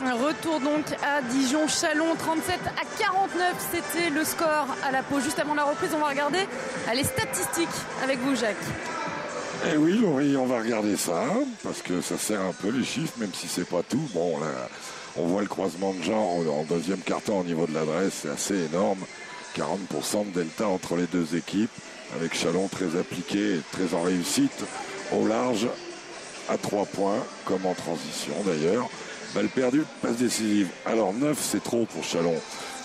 Retour donc à Dijon-Châlons, 37-49, c'était le score à la pause. Juste avant la reprise, on va regarder les statistiques avec vous, Jacques. Eh oui, Laurie, on va regarder ça, parce que ça sert un peu les chiffres, même si c'est pas tout. Bon, là, on voit le croisement de genre en deuxième quart-temps au niveau de l'adresse, c'est assez énorme. 40% de delta entre les deux équipes, avec Châlons très appliqué et très en réussite, au large, à 3 points, comme en transition d'ailleurs. Balle perdue, passe décisive. Alors 9, c'est trop pour Châlons.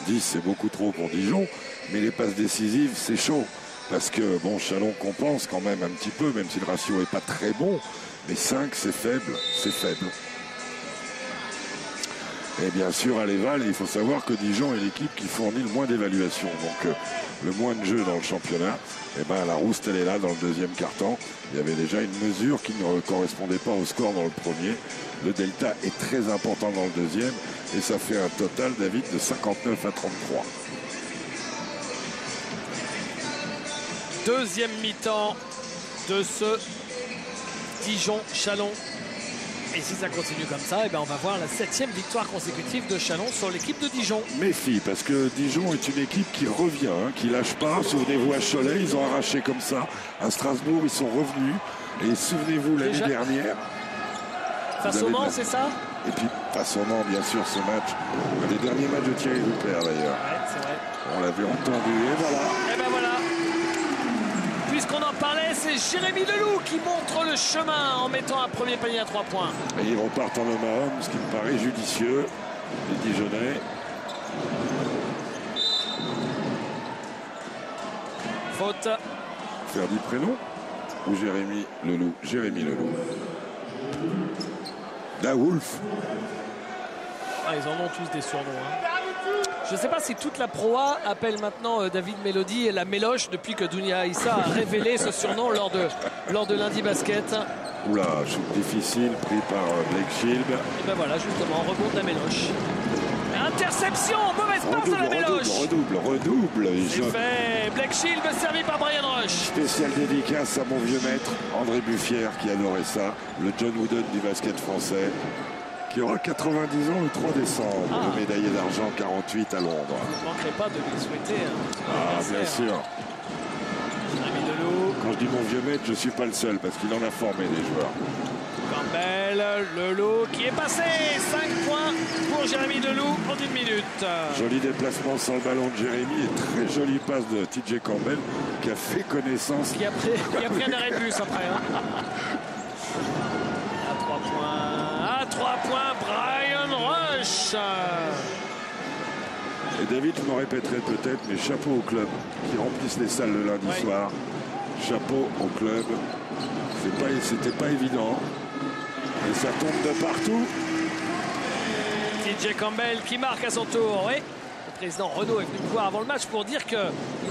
10, c'est beaucoup trop pour Dijon. Mais les passes décisives, c'est chaud. Parce que, bon, Châlons compense quand même un petit peu, même si le ratio n'est pas très bon. Mais 5, c'est faible. C'est faible. Et bien sûr, à l'Éval, il faut savoir que Dijon est l'équipe qui fournit le moins d'évaluation. Donc, le moins de jeu dans le championnat. Et ben, la rouste, elle est là dans le deuxième quart-temps. Il y avait déjà une mesure qui ne correspondait pas au score dans le premier. Le delta est très important dans le deuxième. Et ça fait un total, David, de 59 à 33. Deuxième mi-temps de ce Dijon-Châlons. Et si ça continue comme ça, eh ben on va voir la 7e victoire consécutive de Châlons sur l'équipe de Dijon. Méfie, parce que Dijon est une équipe qui revient, qui lâche pas. Souvenez-vous, à Cholet, ils ont arraché comme ça. À Strasbourg, ils sont revenus. Et souvenez-vous, l'année dernière... Face au Mans, c'est ça? Et puis, face au Mans, bien sûr, ce match. Un des derniers matchs de Thierry Rupert, d'ailleurs. Ouais, c'est vrai. On l'avait entendu, et voilà. Et ben voilà. Puisqu'on en parlait, c'est Jérémy Leloup qui montre le chemin en mettant un premier panier à 3 points. Et ils repartent en homme à homme, ce qui me paraît judicieux. Les Dijonnais. Faute. Ferdi Prénom ou Jérémy Leloup? Jérémy Leloup. Da Wolf. Ah, ils en ont tous des surnoms. Je ne sais pas si toute la proa appelle maintenant David Mélody et la Méloche depuis que Dounia Aïssa a révélé ce surnom lors de lundi basket. Oula, shoot difficile pris par Blake Shield. Et ben voilà, justement, rebond de la Méloche. Interception, mauvaise passe de la Méloche. Redouble. C'est fait. Blake Shield servi par Brian Rush. Spécial dédicace à mon vieux maître André Buffière qui adorait ça, le John Wooden du basket français, qui aura 90 ans le 3 décembre, le médaillé d'argent 48 à Londres. Vous ne manquerez pas de lui souhaiter. Bien sûr. Jérémy Leloup. Quand je dis mon vieux maître, je ne suis pas le seul parce qu'il en a formé des joueurs. Campbell, Leloup qui est passé. 5 points pour Jérémy Leloup en 1 minute. Joli déplacement sans le ballon de Jérémy et très jolie passe de TJ Campbell qui a fait connaissance. Qui a pris un arrêt de bus après. À 3 points. À 3 points, Brian Rush. Et David, je me répéterai peut-être, mais chapeau au club qui remplissent les salles le lundi soir. Chapeau au club. C'était pas évident. Et ça tombe de partout. TJ Campbell qui marque à son tour. Oui. Le président Renaud est venu me voir avant le match pour dire qu'il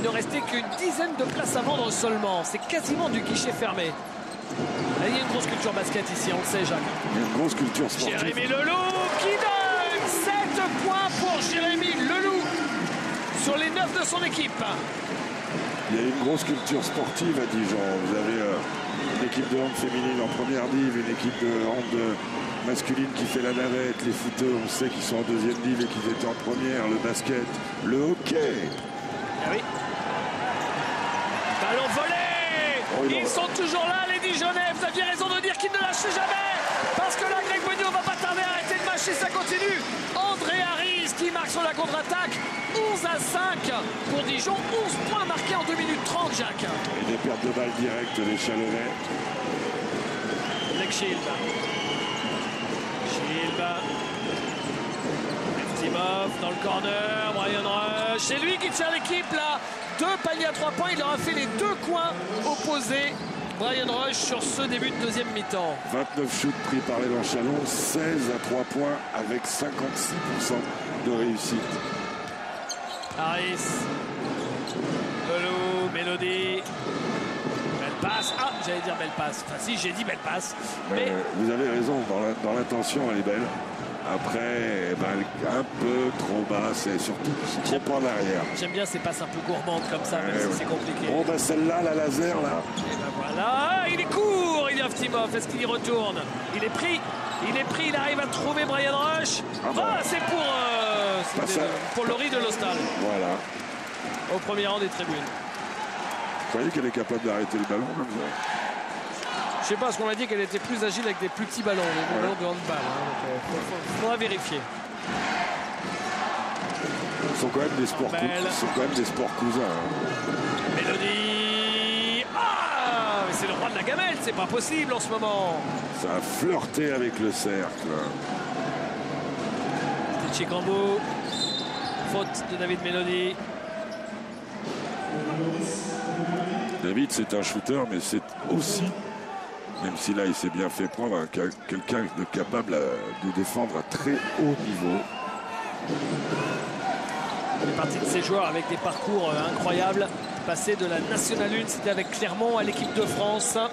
ne restait qu'une dizaine de places à vendre seulement. C'est quasiment du guichet fermé. Il y a une grosse culture basket ici, on le sait, Jacques. Il y a une grosse culture sportive. Jérémy Leloup qui donne 7 points pour Jérémy Leloup sur les 9 de son équipe. Il y a une grosse culture sportive à Dijon. Vous avez une équipe de hand féminine en première div, une équipe de hand masculine qui fait la navette, les footeux, on sait qu'ils sont en deuxième div et qu'ils étaient en première, le basket, le hockey. Ah oui. Ballon volé. Ils sont toujours là, les Dijonnais. Vous aviez raison de dire qu'ils ne lâchent jamais. Parce que là, Greg Bonio va pas tarder à arrêter de mâcher, ça continue. André Harris qui marque sur la contre-attaque. 11 à 5 pour Dijon. 11 points marqués en 2 minutes 30, Jacques. Et des pertes de balles directes des Chalonnais. Blake Shield. Eftimov dans le corner. Brian Rush. C'est lui qui tient l'équipe là. 2 paniers à 3 points. Il aura fait les 2 coins opposés. Brian Rush sur ce début de deuxième mi-temps. 29 shoots pris par les Chalons, 16 à 3 points avec 56% de réussite. Harris. Leloup, Mélody. Belle passe. Ah, j'allais dire belle passe. Enfin si, j'ai dit belle passe. Mais vous avez raison, dans l'intention, elle est belle. Après, un peu trop basse et surtout trop en arrière. J'aime bien ces passes un peu gourmandes comme ça, même si c'est compliqué. Bon, celle-là, la laser, là. Et voilà, il est court, il y a Eftimov. Est-ce qu'il y retourne? Il est pris, il arrive à trouver Brian Rush. Rush. bon. C'est pour Laurie de l'Hostal. Voilà. Au premier rang des tribunes. Vous croyez qu'elle est capable d'arrêter le ballon comme ça? Je sais pas, parce qu'on m'a dit qu'elle était plus agile avec des plus petits ballons, des ballons de handball. Il faudra vérifier. Ce sont quand même des sports, cousins. Mélodie. Ah, mais c'est le roi de la gamelle, c'est pas possible en ce moment. Ça a flirté avec le cercle. C'était Chikambo. Faute de David Mélodie. David, c'est un shooter, mais c'est aussi, même si là il s'est bien fait prendre, quelqu'un de capable de défendre à très haut niveau. Il est parti de ces joueurs avec des parcours incroyables. Passé de la Nationale 1, c'était avec Clermont, à l'équipe de France. Non,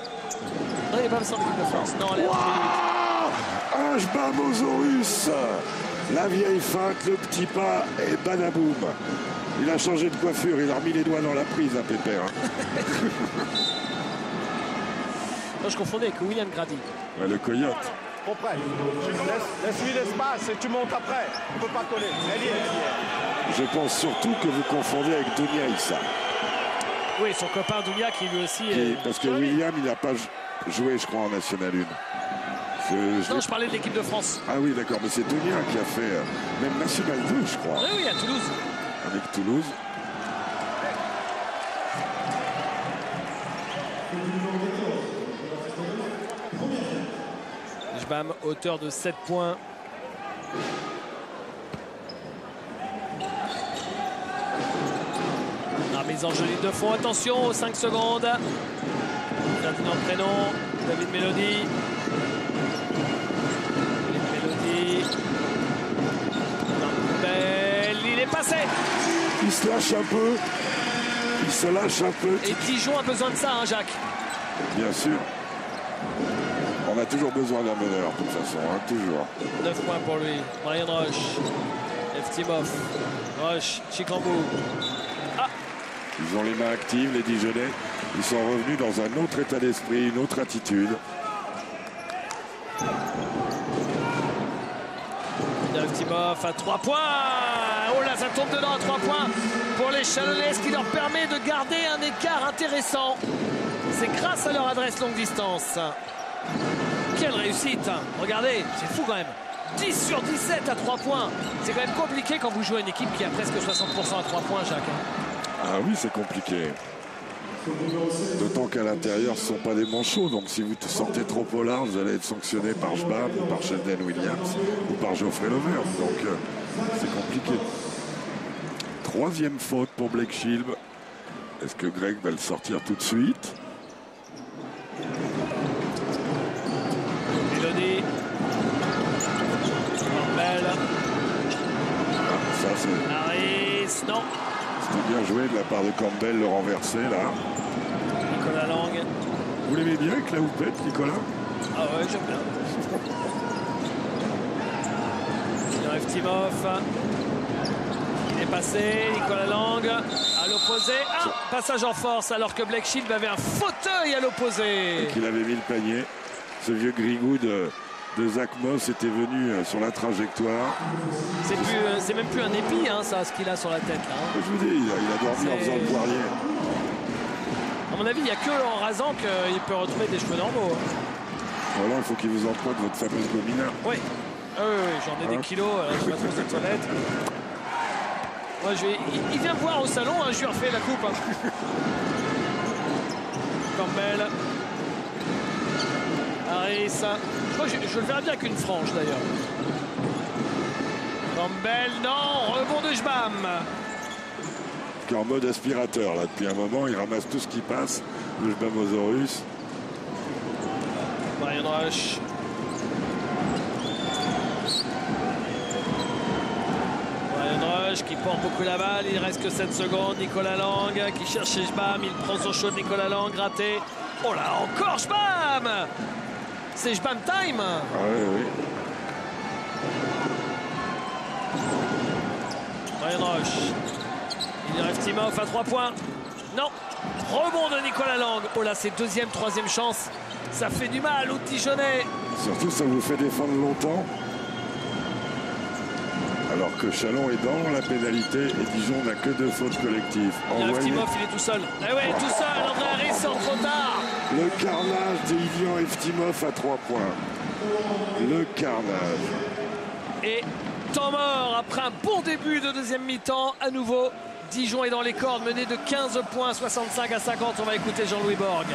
il n'est pas passé en équipe de France. Non, elle est en Ashbamosaurus, la vieille feinte, le petit pas et badaboum. Il a changé de coiffure, il a remis les doigts dans la prise à Pépère. Non, je confondais avec William Grady. Ouais, le coyote. Bon, prêt. Laisse-lui l'espace et tu montes après. On ne peut pas coller. Je pense surtout que vous confondez avec Dunia Issa. Oui, son copain Dunia qui lui aussi Parce que William, il n'a pas joué, je crois, en National 1. Non, je parlais de l'équipe de France. Ah oui, d'accord, mais c'est Dunia qui a fait même National 2, je crois. Oui, à Toulouse. Avec Toulouse. Jbam, hauteur de 7 points. La mise en jeu de fond, attention aux 5 secondes. Ferdinand Prénom, David Mélodie. Mélodie. Belle, il est passé. Il se lâche un peu. Il se lâche un peu. Et Dijon a besoin de ça, hein, Jacques. Bien sûr. On a toujours besoin d'un meneur, de toute façon, hein, toujours. 9 points pour lui. Brian Rush. Eftimov. Rush, Chikambo. Ils ont les mains actives, les Dijonnais. Ils sont revenus dans un autre état d'esprit, une autre attitude. Eftimov à 3 points. Oh là, ça tombe dedans à 3 points pour les Chalonnais, ce qui leur permet de garder un écart intéressant. C'est grâce à leur adresse longue distance. Quelle réussite! Regardez, c'est fou quand même. 10 sur 17 à 3 points. C'est quand même compliqué quand vous jouez une équipe qui a presque 60% à 3 points, Jacques. Ah oui, c'est compliqué. D'autant qu'à l'intérieur, ce ne sont pas des manchots. Donc si vous sortez trop au large, vous allez être sanctionné par Jbam, ou par Sheldon Williams, ou par Geoffrey Levert. Donc c'est compliqué. 3e faute pour Blake Shield. Est-ce que Greg va le sortir tout de suite? Mélodie. Campbell. Ça, c'est... Harris, non. C'était bien joué de la part de Campbell, le renverser, là. Nicolas Lang. Vous l'aimez bien avec la houppette, Nicolas? Ah ouais, j'aime bien. Eftimov. Il est passé, Nicolas Lang à l'opposé. Passage en force alors que Blake Shield avait un fauteuil à l'opposé. Et qu'il avait mis le panier. Ce vieux grigou de Zach Moss était venu sur la trajectoire. C'est même plus un épi, hein, ça, ce qu'il a sur la tête. Là, hein. Je vous dis, il a dormi en faisant le poirier. À mon avis, il n'y a que en rasant qu'il peut retrouver des cheveux normaux. Voilà, il faut qu'il vous emprunte votre fameuse gomina. Oui. Oui, j'en ai des kilos, je vais trouver cette toilette. Ouais, il vient me voir au salon, hein, je lui refais la coupe. Hein. Campbell. Harris. Je crois que je le verrai bien avec une frange d'ailleurs. Campbell, non, rebond de Jbam. Qui est en mode aspirateur là depuis un moment, il ramasse tout ce qui passe. Le Jbamosaurus. Brian Rush. Qui porte beaucoup la balle, il reste que 7 secondes. Nicolas Lang qui cherche Jbam, il prend son shot. Nicolas Lang raté. Oh là, encore Jbam. C'est Jbam time. Ah oui. Brian Rush. Il reste Eftimov à 3 points. Non. Rebond de Nicolas Lang. Oh là, c'est 2e, 3e chance. Ça fait du mal aux Dijonnais. Surtout ça vous fait défendre longtemps. Alors que Chalon est dans la pénalité et Dijon n'a que 2 fautes collectives. Eftimov, il est tout seul. Eh ouais, tout seul. André Harris sort trop tard. Le carnage de Ilian Eftimov à 3 points. Le carnage. Et temps mort après un bon début de deuxième mi-temps. À nouveau, Dijon est dans les cordes, mené de 15 points, 65 à 50. On va écouter Jean-Louis Borg.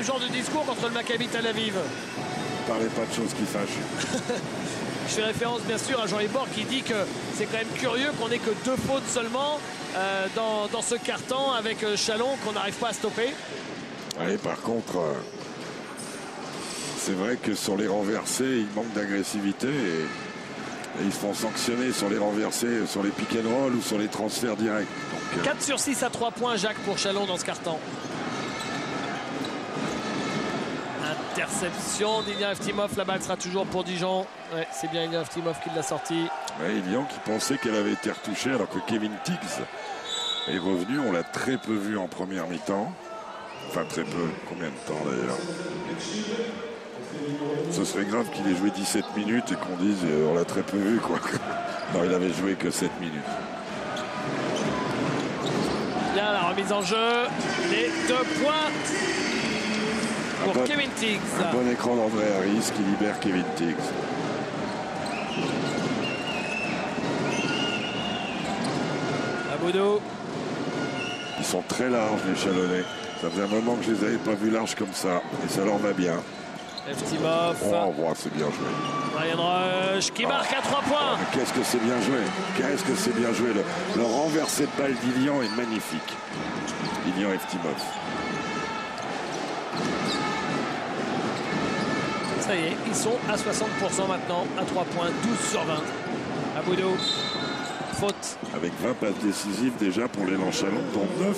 Genre de discours contre le Maccabi Tel Aviv. Parlez pas de choses qui fâchent. Je fais référence bien sûr à Jean-Louis Borg qui dit que c'est quand même curieux qu'on ait que 2 fautes seulement dans ce carton avec Chalon qu'on n'arrive pas à stopper. Allez, par contre, c'est vrai que sur les renversés, il manque d'agressivité et ils se font sanctionner sur les renversés, sur les pick and roll ou sur les transferts directs. Donc, 4 sur 6 à 3 points, Jacques, pour Chalon dans ce carton. Interception d'Ilian Eftimov, la balle sera toujours pour Dijon. Ouais, c'est bien Ilian Eftimov qui l'a sorti. Ouais, Ilian qui pensait qu'elle avait été retouchée alors que Kevin Tiggs est revenu. On l'a très peu vu en première mi-temps. Enfin très peu, combien de temps d'ailleurs? Ce serait grave qu'il ait joué 17 minutes et qu'on dise on l'a très peu vu quoi. Non, il avait joué que 7 minutes. Bien la remise en jeu, les 2 points. Pour Kevin Tiggs. Un bon écran d'André Harris qui libère Kevin Tiggs. Aboudou. Ils sont très larges les Chalonnais. Ça faisait un moment que je les avais pas vus larges comme ça. Et ça leur va bien. Eftimov. Oh, c'est bien joué. Ryan Rush qui marque à 3 points. Oh, qu'est-ce que c'est bien joué. Qu'est-ce que c'est bien joué. Le renversé de balle d'Ilian est magnifique. Ilian Eftimov. Ça y est, ils sont à 60% maintenant, à 3 points, 12 sur 20. Aboudou, faute. Avec 20 passes décisives déjà pour l'élan Chalon, dont 9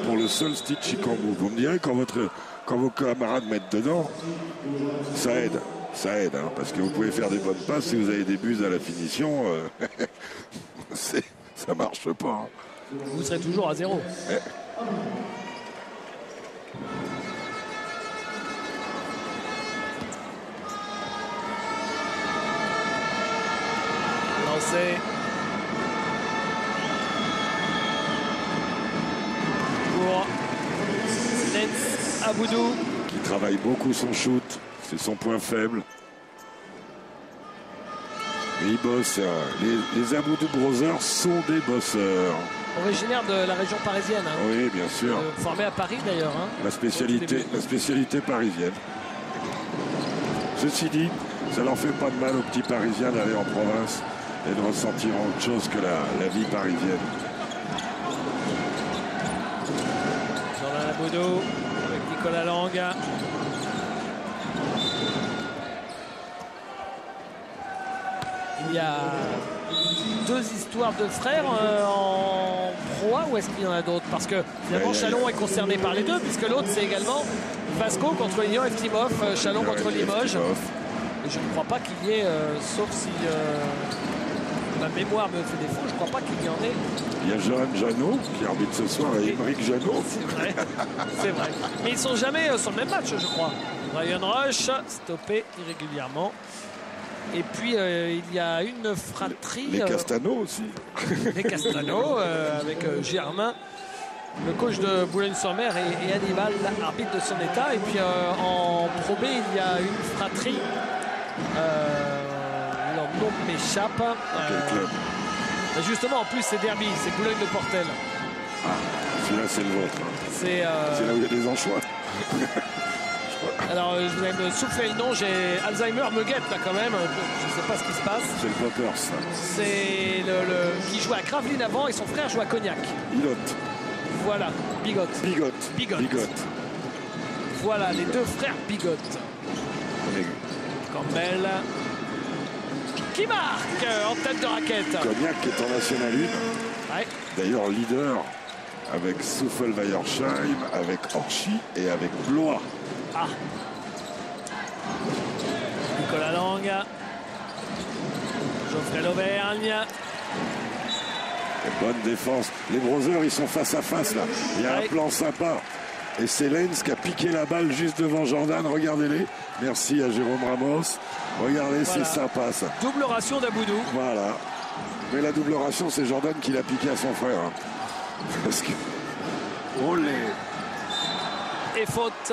pour le seul Stitch Chikambu. Vous me direz, quand vos camarades mettent dedans, ça aide. Ça aide, hein, parce que vous pouvez faire des bonnes passes. Si vous avez des buts à la finition, ça marche pas. Hein. Vous serez toujours à 0. Ouais. Lancé. Pour Nens Aboudou. Qui travaille beaucoup son shoot. C'est son point faible. Et il bosse. Les Aboudou Brothers sont des bosseurs. Originaire de la région parisienne. Hein. Oui, bien sûr. Formé à Paris d'ailleurs. Hein. La spécialité parisienne. Ceci dit, ça leur fait pas de mal aux petits Parisiens d'aller en province et de ressentir autre chose que la vie parisienne. Jordan Aboudou avec Nicolas Lang. Il y a 2 histoires de frères en proie, ou est-ce qu'il y en a d'autres? Parce que finalement Chalon est concerné par les deux, puisque l'autre c'est également Vasco contre Ilian Eftimov, Chalon contre Limoges. Et je ne crois pas qu'il y ait, sauf si ma mémoire me fait défaut, je ne crois pas qu'il y en ait. Il y a Johan Janot qui arbitre ce soir et Émeric Janot. C'est vrai, c'est vrai. Mais ils ne sont jamais sur le même match, je crois. Ryan Rush, stoppé irrégulièrement. Et puis il y a une fratrie. Les Castano aussi. Les Castano avec Germain, le coach de Boulogne-sur-Mer, et Hannibal, arbitre de son état. Et puis en Pro B, il y a une fratrie. m'échappe. Quel club? Justement, en plus, c'est derby, c'est Boulogne-le-Portel. Ah, celui-là, c'est le vôtre. Hein. C'est là où il y a des anchois. Alors, vous allez me souffler le nom, j'ai Alzheimer me guette là quand même. Je ne sais pas ce qui se passe. C'est le Poppers. C'est qui joue à Gravelines avant et son frère joue à Cognac. Bigotte. Voilà, Bigotte. Bigotte. Voilà, les deux frères Bigotte. Campbell qui marque en tête de raquette. Cognac qui est en National 1. Ouais. D'ailleurs, leader avec Souffel-Weiersheim, avec Orchy et avec Blois. Ah. Nicolas Lang. Geoffrey Lauvergne. Bonne défense. Les Brothers, ils sont face à face là. Il y a un plan sympa. Et c'est Lenz qui a piqué la balle juste devant Jordan. Regardez-les. Merci à Jérôme Ramos. Regardez, voilà. C'est sympa ça. Double ration d'Aboudou. Voilà. Mais la double ration, c'est Jordan qui l'a piqué à son frère. Hein. Parce que... Olé. Et faute.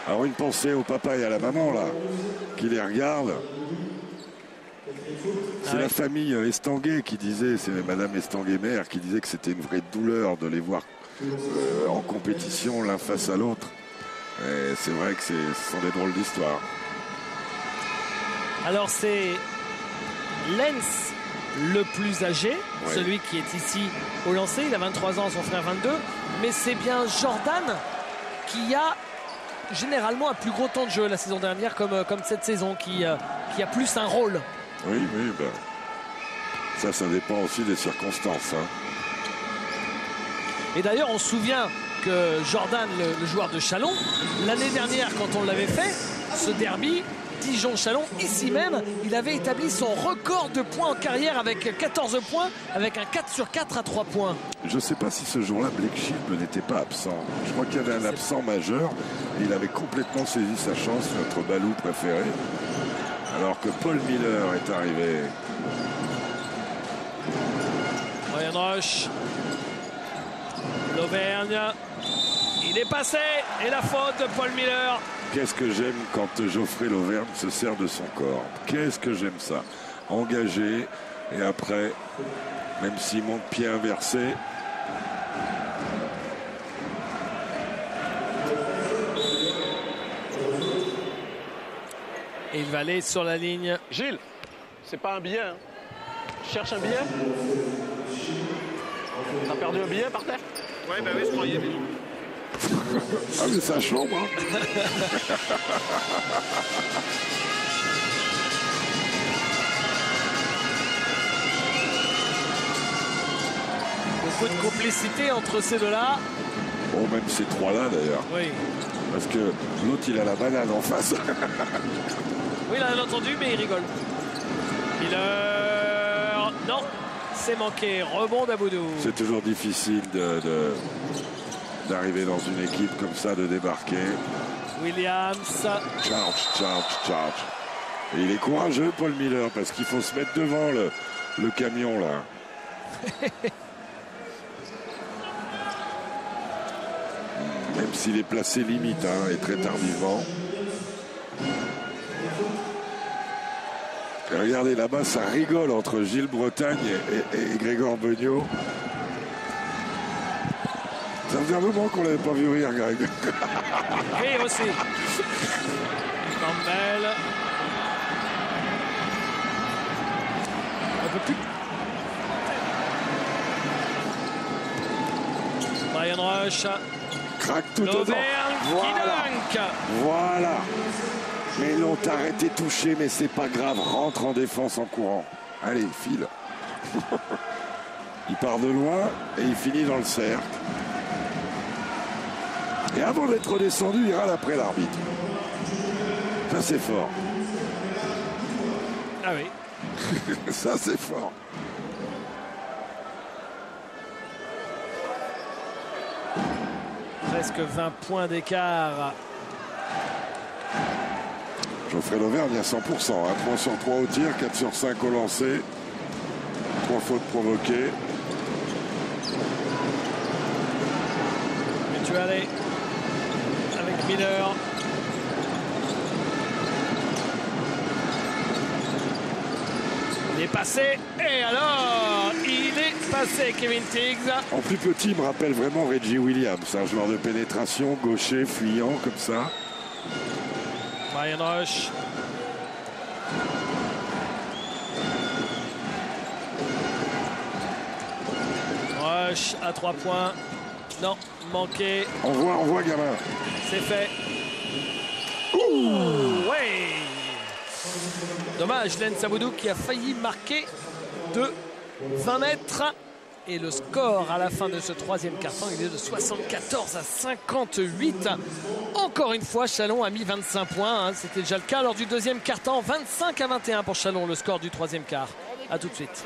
Alors une pensée au papa et à la maman là, qui les regardent. C'est la famille Estanguet qui disait, c'est Madame Estanguet-Mère qui disait que c'était une vraie douleur de les voir en compétition l'un face à l'autre. Et c'est vrai que ce sont des drôles d'histoires. Alors c'est Lenz le plus âgé, celui qui est ici au lancer, il a 23 ans, son frère 22, mais c'est bien Jordan qui a généralement un plus gros temps de jeu la saison dernière comme cette saison, qui a plus un rôle. Oui, ben, ça dépend aussi des circonstances. Hein. Et d'ailleurs, on se souvient que Jordan, le joueur de Châlons, l'année dernière, quand on l'avait fait, ce derby, Dijon-Châlons, ici même, il avait établi son record de points en carrière avec 14 points, avec un 4 sur 4 à 3 points. Je ne sais pas si ce jour-là, Blake Shield n'était pas absent. Je crois qu'il y avait un absent majeur et il avait complètement saisi sa chance, notre Balou préféré. Alors que Paul Miller est arrivé. Ryan Rush. L'Auvergne. Il est passé. Et la faute de Paul Miller. Qu'est-ce que j'aime quand Geoffrey Lauvergne se sert de son corps. Qu'est-ce que j'aime ça. Engagé. Et après, même s'il monte pied inversé. Et il va aller sur la ligne. Gilles, c'est pas un billet. Hein. Cherche un billet. T'as perdu un billet par terre? Ouais, bah oui, je croyais. Ah, mais ça chambre. Hein. Beaucoup de complicité entre ces deux-là. Oh, même ces trois-là d'ailleurs. Oui. Parce que l'autre, il a la banane en face. Oui, il a entendu, mais il rigole. Miller. Non, c'est manqué. Rebond d'Aboudou. C'est toujours difficile d'arriver dans une équipe comme ça, de débarquer. Williams. Charge. Et il est courageux, Paul Miller, parce qu'il faut se mettre devant le camion, là. Même s'il est placé limite, hein, et très tardivement. Et regardez, là-bas, ça rigole entre Gilles Bretagne et Grégor Beugnot. Ça faisait un moment qu'on l'avait pas vu rire, Greg. Rire aussi. Campbell. Un peu plus. Ryan Rush. Craque tout devant. Voilà. Mais l'ont arrêté touché, mais c'est pas grave. Rentre en défense en courant. Allez, file. Il part de loin et il finit dans le cercle. Et avant d'être redescendu, il râle après l'arbitre. Ça, c'est fort. Ah oui. Ça, c'est fort. Presque 20 points d'écart. Geoffrey Lauvergne à 100%. 1 point sur 3 au tir, 4 sur 5 au lancer. 3 fautes provoquées. Mais tu vas aller avec Miller. Il est passé. Et alors, il est passé, Kevin Tiggs. En plus petit, il me rappelle vraiment Reggie Williams, un joueur de pénétration, gaucher, fuyant, comme ça. Brian Rush. Rush à 3 points. Non, manqué. On voit, gamin. C'est fait. Ouh, ouais. Dommage, Len Saboudou qui a failli marquer de 20 mètres. Et le score à la fin de ce troisième quart-temps, il est de 74 à 58. Encore une fois, Chalon a mis 25 points. Hein. C'était déjà le cas lors du deuxième quart-temps. 25 à 21 pour Chalon, le score du troisième quart. A tout de suite.